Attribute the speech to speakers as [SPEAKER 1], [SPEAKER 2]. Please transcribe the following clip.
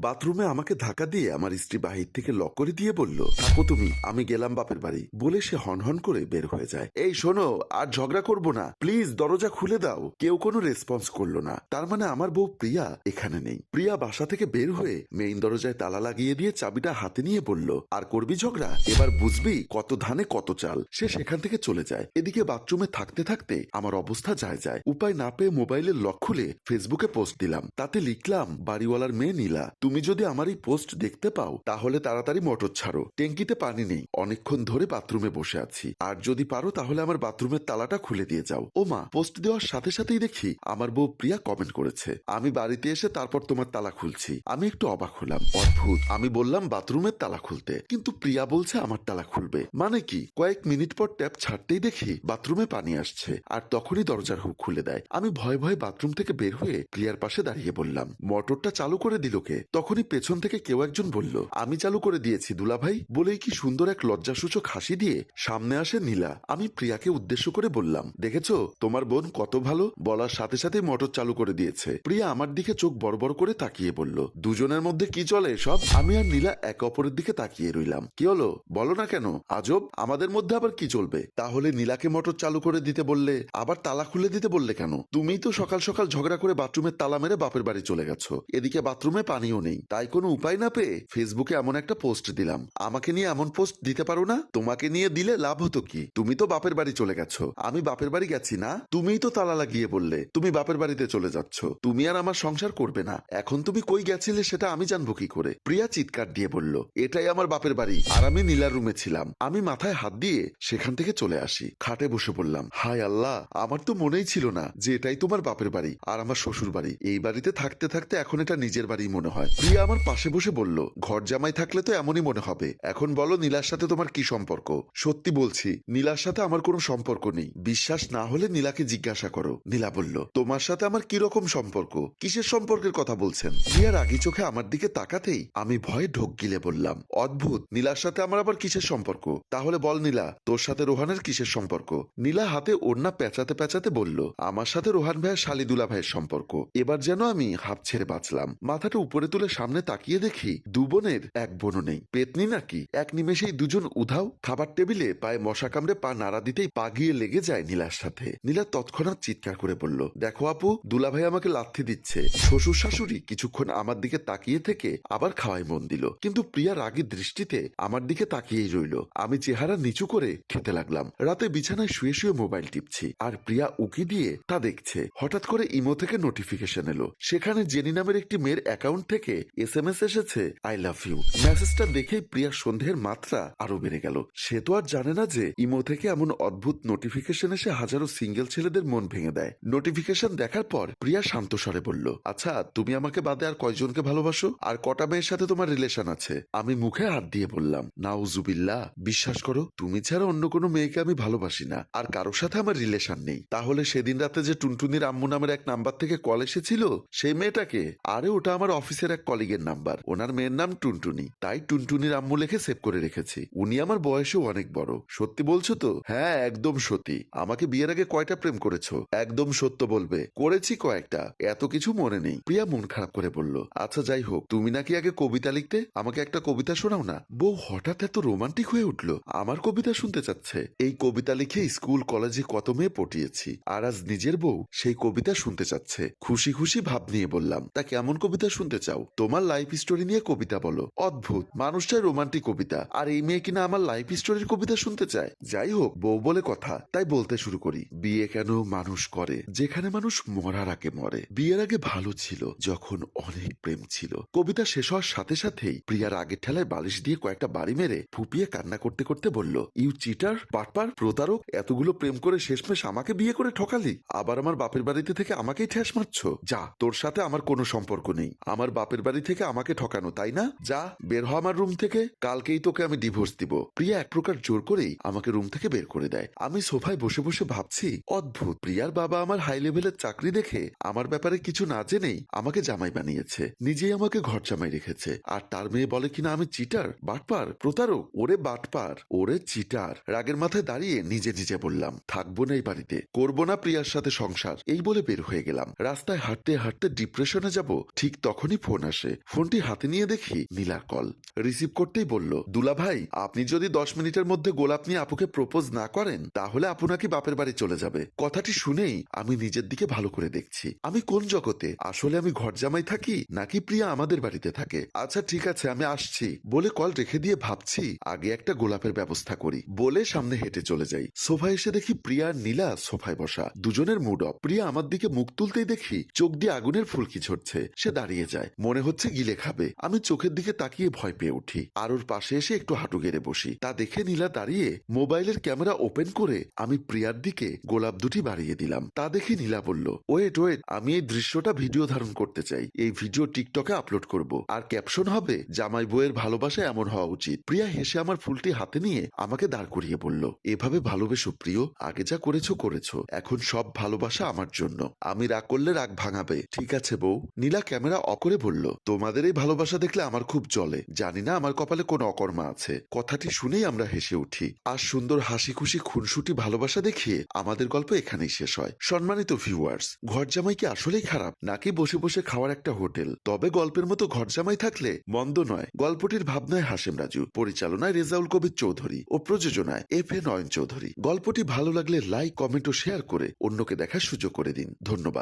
[SPEAKER 1] বাথরুমে আমাকে ধাক্কা দিয়ে আমার স্ত্রী বাহির থেকে লক করে দিয়ে বলল, থাকো তুমি, আমি গেলাম বাপের বাড়ি। বলে সে হনহন করে বের হয়ে যায়। এই শোনো, আর ঝগড়া করবো না, প্লিজ দরজা খুলে দাও। কেউ কোনো রেসপন্স করলো না। তার মানে আমার বউ প্রিয়া এখানে নেই। প্রিয়া বাসা থেকে বের হয়ে মেইন দরজায় তালা লাগিয়ে দিয়ে চাবিটা হাতে নিয়ে বলল, আর করবি ঝগড়া? এবার বুঝবি কত ধানে কত চাল। সে সেখান থেকে চলে যায়। এদিকে বাথরুমে থাকতে থাকতে আমার অবস্থা যায়। উপায় না পেয়ে মোবাইলের লক খুলে ফেসবুকে পোস্ট দিলাম। তাতে লিখলাম, বাড়িওয়ালার মেয়ে নীলা, তুমি যদি আমার এই পোস্ট দেখতে পাও তাহলে তাড়াতাড়ি মোটর ছাড়ো, ট্যাঙ্কিতে পানি নেই, অনেকক্ষণ ধরে বাথরুমে বসে আছি। আর যদি পারো তাহলে আমার বাথরুমের তালাটা খুলে দিয়ে যাও। ও মা, পোস্ট দেওয়ার সাথে সাথেই দেখি আমার বউ প্রিয়া কমেন্ট করেছে, আমি বাড়িতে এসে তারপর তোমার তালা খুলছি। আমি একটু অবাক হলাম। অদ্ভুত। আমি বললাম বাথরুমের তালা খুলতে, কিন্তু প্রিয়া বলছে আমার তালা খুলবে। মানে কি? কয়েক মিনিট পর ট্যাপ ছাড়তেই দেখি বাথরুমে পানি আসছে, আর তখনই দরজার হুক খুলে দেয়। আমি ভয়ে ভয়ে বাথরুম থেকে বের হয়ে প্রিয়ার পাশে দাঁড়িয়ে বললাম, মোটরটা চালু করে দিল কে? তখনই পেছন থেকে কেউ একজন বলল, আমি চালু করে দিয়েছি দুলাভাই। বলেই কি সুন্দর এক লজ্জাসূচক হাসি দিয়ে সামনে আসে নীলা। আমি প্রিয়াকে উদ্দেশ্য করে বললাম, দেখেছো তোমার বোন কত ভালো? বলার সাথে সাথে মোটর চালু করে দিয়েছে। প্রিয়া আমার দিকে চোখ বড় বড় করে তাকিয়ে বলল, দুজনের মধ্যে কি চলে সব? আমি আর নীলা একে অপরের দিকে তাকিয়ে রইলাম। কি হলো বলো না কেন? আজব, আমাদের মধ্যে আবার কি চলবে? তাহলে নীলাকে মোটর চালু করে দিতে বললে, আবার তালা খুলে দিতে বললে কেন? তুমিই তো সকাল সকাল ঝগড়া করে বাথরুমের তালা মেরে বাপের বাড়ি চলে গেছো। এদিকে বাথরুমে পানিও নেই। তাই কোনো উপায় না পেয়ে ফেসবুকে এমন একটা পোস্ট দিলাম। আমাকে নিয়ে এমন পোস্ট দিতে পারো না? তোমাকে নিয়ে দিলে লাভ হতো কি? তুমি তো বাপের বাড়ি চলে গেছো। আমি বাপের বাড়ি গেছি না? তুমিই তো তালা লাগিয়ে বললে তুমি বাপের বাড়িতে চলে যাচ্ছ। তুমি আর আমার সংসার করবে না। এখন তুমি কই গেছিলে সেটা আমি জানবো কি করে? প্রিয়া চিৎকার দিয়ে বলল, এটাই আমার বাপের বাড়ি, আর আমি নীলার রুমে ছিলাম। আমি মাথায় হাত দিয়ে সেখান থেকে চলে আসি। খাটে বসে বললাম, হায় আল্লাহ, আমার তো মনেই ছিল না যে এটাই তোমার বাপের বাড়ি আর আমার শ্বশুর বাড়ি। এই বাড়িতে থাকতে থাকতে এখন এটা নিজের বাড়ি মনে হয়। প্রিয়া আমার পাশে বসে বলল, ঘর জামাই থাকলে তো এমনই মনে হবে। এখন বলো নীলার সাথে তোমার কি সম্পর্ক? সত্যি বলছি, নীলার সাথে আমার কোনো সম্পর্ক নেই। বিশ্বাস না হলে নীলাকে জিজ্ঞাসা করো। নীলা বলল, তোমার সাথে আমার কিরকম সম্পর্ক? কিসের সম্পর্কের কথা বলছেন? প্রিয়া রাগি চোখে আমার দিকে তাকাতেই আমি ভয়ে ঢোক গিলে বললাম, অদ্ভুত, নীলার সাথে আমার আবার কিসের সম্পর্ক? তাহলে বল নীলা, তোর সাথে রোহানের কিসের সম্পর্ক? নীলা হাতে ওড়না পেঁচাতে পেঁচাতে বলল, আমার সাথে রোহান ভাইয়ের শালিদুলা ভাইয়ের সম্পর্ক। এবার যেন আমি হাফ ছেড়ে বাঁচলাম। মাথাটা উপরে তুলে সামনে তাকিয়ে দেখি দু বোনের এক বোনও নেই। পেতনি নাকি? এক নিমেষেই দুজন উধাও। খাবার টেবিলে পায়ে মশা কামড়ে পা নাড়া দিতেই পা গিয়ে লেগে যায় নীলার সাথে। নীলা তৎক্ষণাৎ চিৎকার করে বলল, দেখো আপু, দুলাভাই আমাকে লাথি দিচ্ছে। শ্বশুর শাশুড়ি কিছুক্ষণ আমার দিকে তাকিয়ে থেকে আবার খাওয়াই মন দিল, কিন্তু প্রিয়া রাগের দৃষ্টিতে আমার দিকে তাকিয়েই রইল। আমি চেহারা নিচু করে খেতে লাগলাম। রাতে বিছানায় শুয়ে শুয়ে মোবাইল টিপছি, আর প্রিয়া উকি দিয়ে তা দেখছে। হঠাৎ করে ইমো থেকে নোটিফিকেশন এলো। সেখানে জেনি নামের একটি মেয়ের অ্যাকাউন্ট থেকে SMS এসেছে, আই লাভ ইউ। মেসেজটা দেখেই প্রিয়ার সন্দেহের মাত্রা আরো বেড়ে গেল। সে তো আর জানে না যে ইমো থেকে এমন অদ্ভুত নোটিফিকেশন এসে হাজারো সিঙ্গেল ছেলেদের মন ভেঙে দেয়। নোটিফিকেশন দেখার পর প্রিয়া শান্ত স্বরে বলল, আচ্ছা তুমি আমাকে বাদে আর কয়জনকে ভালোবাসো? আর কটা মেয়ের সাথে তোমার রিলেশন আছে? আমি মুখে হাত দিয়ে বললাম, নাউজুবিল্লাহ, বিশ্বাস করো তুমি ছাড়া অন্য কোনো মেয়েকে আমি ভালোবাসি না, আর কারোর সাথে আমার রিলেশন নেই। তাহলে সেদিন রাতে যে টুনটুনির আম্মু নামের এক নাম্বার থেকে কল এসেছিল, সেই মেয়েটাকে? আরে ওটা আমার অফিসের এক কলিগের নাম্বার। ওনার মেয়ের নাম টুনটুনি, তাই টুনটুনির আম্মু লিখে সেভ করে রেখেছি। উনি আমার বয়সেও অনেক বড়। সত্যি বলছো তো? হ্যাঁ একদম সত্যি। আমাকে বিয়ের আগে কয়টা প্রেম করেছো? একদম সত্য বলবে। করেছি কয়েকটা, এত কিছু মনে নেই। প্রিয়া মন খারাপ করে বলল, আচ্ছা যাই হোক, তুমি নাকি আগে কবিতা লিখতে, আমাকে একটা কবিতা শোনাও না। বউ হঠাৎ এত রোমান্টিক হয়ে উঠলো, আমার কবিতা শুনতে চাচ্ছে। এই কবিতা লিখে স্কুল কলেজে কত মেয়ে পটিয়েছি, আর আজ নিজের বউ সেই কবিতা শুনতে চাচ্ছে। খুশি খুশি ভাব নিয়ে বললাম, তা কেমন কবিতা শুনতে চাও? তোমার লাইফ স্টোরি নিয়ে কবিতা বলো। অদ্ভুত, মানুষটাই রোমান্টিক কবিতা, আর এই মেয়ে কিনা আমার লাইফ স্টোরির কবিতা শুনতে চায়। যাই হোক, বউ বলে কথা, তাই বলতে শুরু করি। বিয়ে কেন মানুষ করে যেখানে মানুষ মরার আগে মরে? বিয়ের আগে ভালো ছিল যখন অনেক প্রেম ছিল। কবিতা শেষ হওয়ার সাথে সাথেই প্রিয়ার আগের ঠেলায় বালিশ দিয়ে কয়েকটা বাড়ি মেরে ফুপিয়ে কান্না করতে করতে বলল, ইউ চিটার, পাটপার, প্রতারক, এতগুলো প্রেম করে শেষমেশ আমাকে বিয়ে করে ঠকালি। আবার আমার বাপের বাড়িতে থেকে আমাকেই ঠেস মারছ। যা, তোর সাথে আমার কোনো সম্পর্ক নেই। আমার বাপের বাড়ি থেকে আমাকে ঠকানো, তাই না? যা, বের হ আমার রুম থেকে। কালকেই তোকে আমি ডিভোর্স দিব। প্রিয়া এক প্রকার জোর করেই আমাকে রুম থেকে বের করে দেয়। আমি সোফায় বসে বসে ভাবছি, অদ্ভুত, প্রিয়ার বাবা আমার হাই লেভেলের চাকরি দেখে আমার ব্যাপারে কিছু না জেনেই আমাকে জামাই বানিয়েছে, নিজেই আমাকে ঘর জামাই রেখেছে। আর তার মেয়ে বলে কিনা আমি চিটার, বাটপার, প্রতারক। ওরে বাটপার, ওরে চিটার। রাগের মাথায় দাঁড়িয়ে নিজে নিজে বললাম, থাকবো না এই বাড়িতে, করবো না প্রিয়ার সাথে সংসার। এই বলে বের হয়ে গেলাম। রাস্তায় হাঁটতে হাঁটতে ডিপ্রেশনে যাব, ঠিক তখনই ফোন আসে। ফোনটি হাতে নিয়ে দেখি নীলার কল। রিসিভ করতেই বলল, দুলা ভাই, আপনি যদি 10 মিনিটের মধ্যে গোলাপ নিয়ে আপুকে প্রপোজ না করেন তাহলে আপু নাকি বাপের বাড়ি চলে যাবে। কথাটি শুনেই আমি নিজের দিকে ভালো করে দেখছি আমি কোন জগতে, আসলে আমি ঘর জামাই থাকি নাকি প্রিয়া আমাদের বাড়িতে থাকে। আচ্ছা ঠিক আছে, আমি আসছি বলে কল রেখে দিয়ে ভাবছি আগে একটা গোলাপের ব্যবস্থা করি বলে সামনে হেঁটে চলে যাই। সোফায় এসে দেখি প্রিয়া আর নীলা সোফায় বসা, দুজনের মুড অফ। প্রিয়া আমার দিকে মুখ তুলতেই দেখি চোখ দিয়ে আগুনের ফুলকি ঝরছে। সে দাঁড়িয়ে যায়, মনে হচ্ছে গিলে খাবে। আমি চোখের দিকে তাকিয়ে ভয় পেয়ে উঠি আর ওর পাশে এসে একটু হাঁটু গেড়ে বসি। তা দেখে নীলা দাঁড়িয়ে মোবাইলের ক্যামেরা ওপেন করে আমি প্রিয়ার দিকে গোলাপ দুটি বাড়িয়ে দিলাম। তা দেখে নীলা বলল, ওয়েট ওয়েট, আমি এই দৃশ্যটা ভিডিও ধারণ করতে চাই। এই ভিডিও টিকটকে আপলোড করব, আর ক্যাপশন হবে জামাই বউয়ের ভালোবাসা এমন হওয়া উচিত। প্রিয়া হেসে আমার ফুলটি হাতে নিয়ে আমাকে দাঁড় করিয়ে বলল, এভাবে ভালোবেসো প্রিয়, আগে যা করেছো করেছো, এখন সব ভালোবাসা আমার জন্য। আমি রাগ করলে রাগ ভাঙাবে, ঠিক আছে বউ? নীলা ক্যামেরা অফ করে বলল, তোমাদের এই ভালোবাসা দেখলে আমার খুব জ্বলে, জানি না আমার কপালে কোন অকর্মা আছে। কথাটি শুনেই আমরা হেসে উঠি। আর সুন্দর হাসি খুশি খুনসুটি ভালোবাসা দেখিয়ে আমাদের গল্প এখানেই শেষ হয়। সম্মানিত ভিউয়ার্স, ঘর জামাই কি আসলেই খারাপ নাকি বসে বসে খাওয়ার একটা হোটেল? তবে গল্পের মতো ঘর জামাই থাকলে মন্দ নয়। গল্পটির ভাবনায় হাশেম রাজু, পরিচালনায় রেজাউল কবির চৌধুরী ও প্রযোজনায় FA নয়ন চৌধুরী। গল্পটি ভালো লাগলে লাইক, কমেন্ট ও শেয়ার করে অন্যকে দেখার সুযোগ করে দিন। ধন্যবাদ।